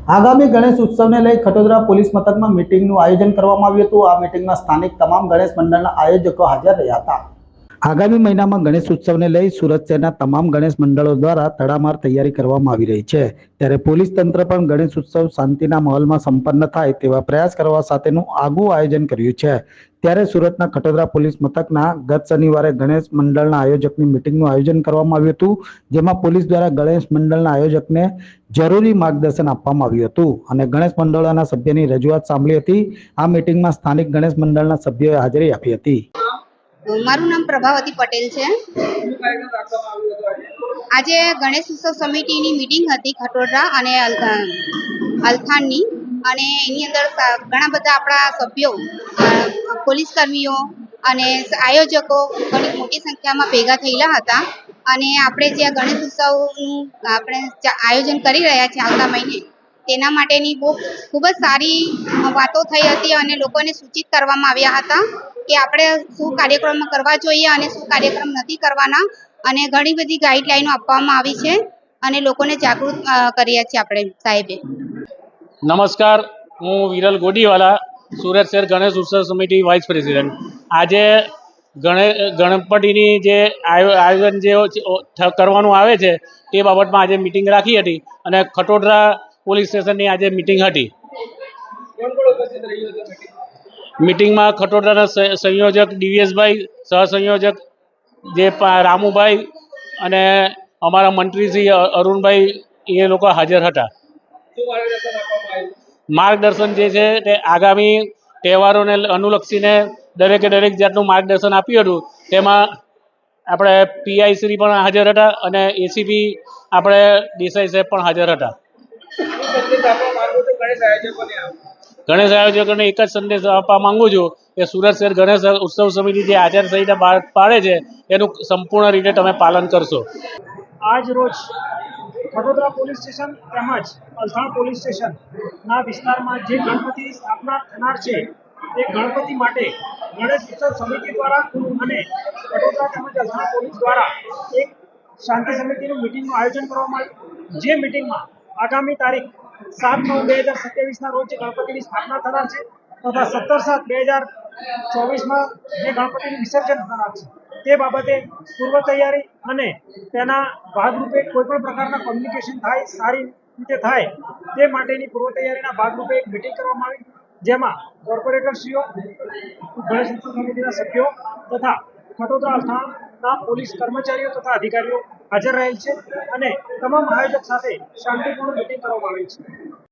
આગામી ગણેશ ઉત્સવને લઈ ખટોદરા પોલીસ મથકમાં મીટિંગનું આયોજન કરવામાં આવ્યું હતું। આ મીટિંગમાં સ્થાનિક તમામ ગણેશ મંડળના આયોજકો હાજર રહ્યા હતા। આગામી મહિનામાં ગણેશ ઉત્સવને લઈ સુરત શહેરના તમામ ગણેશ મંડળો દ્વારા તડામાર તૈયારી કરવામાં આવી રહી છે। ત્યારે પોલીસ તંત્ર પણ ગણેશ ઉત્સવ શાંતિના માહોલમાં સંપન્ન થાય તેવા પ્રયાસ કરવા સાથેનું આગવું આયોજન કર્યું છે। ત્યારે સુરતના ખટોદરા પોલીસ મથકના ગત શનિવારે ગણેશ મંડળના આયોજકની મીટિંગનું આયોજન કરવામાં આવ્યું હતું, જેમાં પોલીસ દ્વારા ગણેશ મંડળના આયોજકને જરૂરી માર્ગદર્શન આપવામાં આવ્યું હતું અને ગણેશ મંડળોના સભ્યની રજૂઆત સાંભળી હતી। આ મીટિંગમાં સ્થાનિક ગણેશ મંડળના સભ્યોએ હાજરી આપી હતી। મારું નામ પ્રભાવતી પટેલ છે। આજે ગણેશ ઉત્સવ સમિતિની મીટિંગ હતી ખટોદરા અને અલથાણની, અને એની અંદર ઘણા બધા આપણા સભ્યો, પોલીસ કર્મીઓ અને આયોજકો ઘણી મોટી સંખ્યામાં ભેગા થયેલા હતા। અને આપણે જે ગણેશ ઉત્સવનું આપણે આયોજન કરી રહ્યા છીએ આવતા મહિને, તેના માટેની ખૂબ જ સારી વાતો થઈ હતી અને લોકોને સૂચિત કરવામાં આવ્યા હતા કે આપણે શું કાર્યક્રમ કરવા જોઈએ અને શું કાર્યક્રમ નથી કરવાના, અને ઘણી બધી ગાઈડલાઈનો આપવામાં આવી છે અને લોકોને જાગૃત કર્યા છે આપણે સાહેબે। નમસ્કાર, હું વિરલ ગોડીવાલા, સુરત શહેર ગણેશ ઉત્સવ સમિતિ વાઇસ પ્રેસિડેન્ટ। આજે ગણપતિની જે આયોજન જે કરવાનું આવે છે તે બાબતમાં આજે મિટિંગ રાખી હતી અને ખટોદરા પોલીસ સ્ટેશનની આજે મિટિંગ હતી। મિટિંગમાં ખટોદરાના સંયોજક ડીવીએસભાઈ, સહસંયોજક જે રામુભાઈ અને અમારા મંત્રી શ્રી અરુણભાઈ એ લોકો હાજર હતા। માર્ગદર્શન જે છે તે આગામી તહેવારોને અનુલક્ષીને દરેકે દરેક જાતનું માર્ગદર્શન આપ્યું હતું। તેમાં આપણે પીઆઈ શ્રી પણ હાજર હતા અને એસીપી આપણે દેસાઈ સાહેબ પણ હાજર હતા। ગણેશ આયોજકોને એક જ સંદેશ આપવા માંગુ છું કે સુરત શહેર ગણેશ ઉત્સવ સમિતિ જે આચારસંહિતા બહાર પાડે છે એનું સંપૂર્ણ રીતે તમે પાલન કરશો। આજ રોજ ખટોદરા પોલીસ સ્ટેશન તેમજ અલથાણ પોલીસ સ્ટેશનના વિસ્તારમાં જે ગણપતિની સ્થાપના થનાર છે તે ગણપતિ માટે ગણેશ ઉત્સવ સમિતિ દ્વારા અને ખટોદરા તેમજ અલથાણ પોલીસ દ્વારા એક શાંતિ સમિતિનું મિટિંગનું આયોજન કરવામાં આવ્યું। જે મિટિંગમાં આગામી તારીખ 7/9/2027ના રોજ જે ગણપતિની સ્થાપના થનાર છે તથા 17/7/2024માં જે ગણપતિનું વિસર્જન થનાર છે તે બાબતે પૂર્વ તૈયારી અને તેના ભાગરૂપે કોઈપણ પ્રકારના કોમ્યુનિકેશન થાય, સારી રીતે થાય તે માટેની પૂર્વ તૈયારીના ભાગરૂપે એક મિટિંગ કરવામાં આવી, જેમાં કોર્પોરેટરશ્રીઓ, ગણેશ ઉત્સવ સમિતિના સભ્યો તથા ખટોદરા અલથાણના પોલીસ કર્મચારીઓ તથા અધિકારીઓ હાજર રહેલ છે અને તમામ આયોજક સાથે શાંતિપૂર્ણ મિટિંગ કરવામાં આવેલ છે।